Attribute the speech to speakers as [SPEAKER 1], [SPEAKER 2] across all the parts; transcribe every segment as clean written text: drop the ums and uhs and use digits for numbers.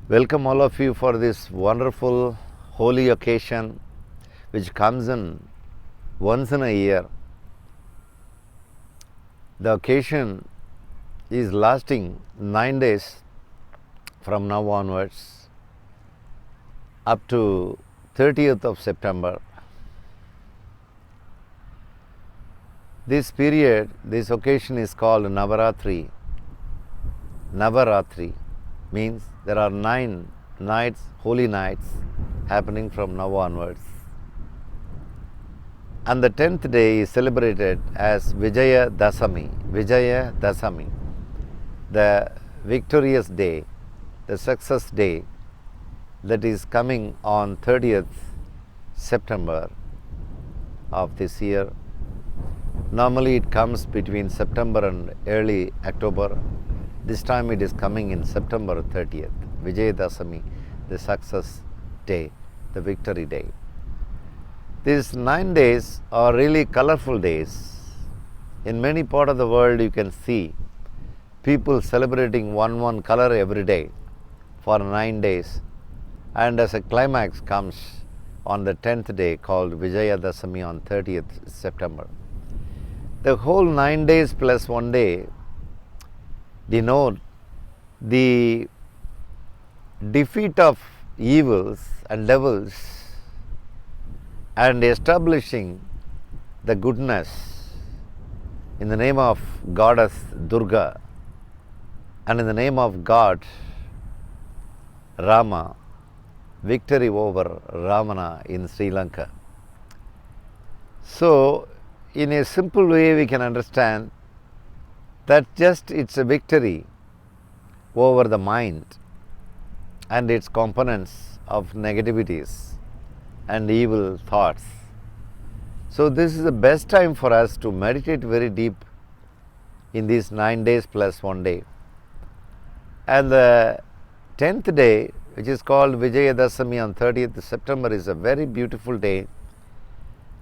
[SPEAKER 1] Welcome all of you for this wonderful holy occasion which comes in once in a year. The occasion is lasting 9 days from now onwards up to 30th of September. This period, this occasion is called Navaratri. Navaratri means there are 9 nights, holy nights happening from now onwards. And the 10th day is celebrated as Vijaya Dasami. Vijaya Dasami, the victorious day, the success day that is coming on 30th September of this year. Normally it comes between September and early October. This time it is coming in September 30th, Vijaya Dasami, the success day, the victory day. These 9 days are really colorful days. In many parts of the world you can see people celebrating one color every day for 9 days, and as a climax comes on the 10th day called Vijaya Dasami on 30th September. The whole 9 days plus 1 day denote the defeat of evils and devils and establishing the goodness in the name of goddess Durga and in the name of God Rama, victory over Ravana in Sri Lanka. So, in a simple way we can understand that just it's a victory over the mind and its components of negativities and evil thoughts. So this is the best time for us to meditate very deep in these 9 days plus 1 day. And the 10th day, which is called Vijaya Dasami on 30th September, is a very beautiful day.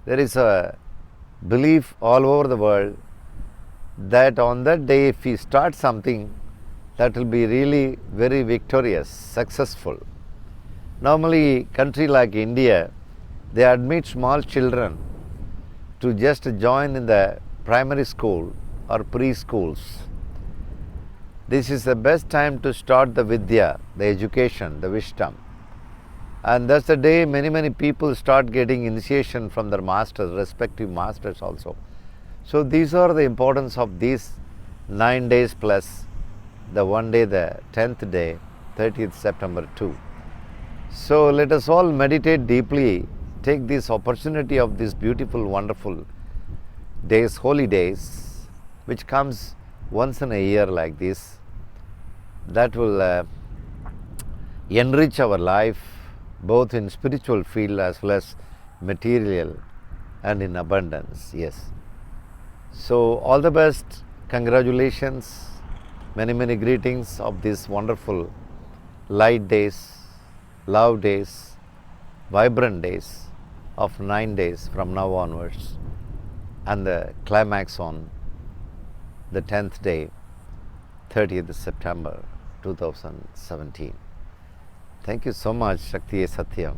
[SPEAKER 1] There is a belief all over the world that on that day if we start something, that will be really very victorious, successful. Normally country like India, they admit small children to just join in the primary school or preschools. This is the best time to start the vidya, the education, the wisdom. And that's the day many people start getting initiation from their masters, respective masters also. So these are the importance of these 9 days plus the 1 day, the 10th day, 30th September too. So let us all meditate deeply, take this opportunity of these beautiful, wonderful days, holy days, which comes once in a year like this, that will enrich our life both in spiritual field as well as material and in abundance. Yes. So all the best, congratulations, many greetings of these wonderful light days, love days, vibrant days of 9 days from now onwards, and the climax on the 10th day, 30th September 2017. Thank you so much, Shakti Satyam.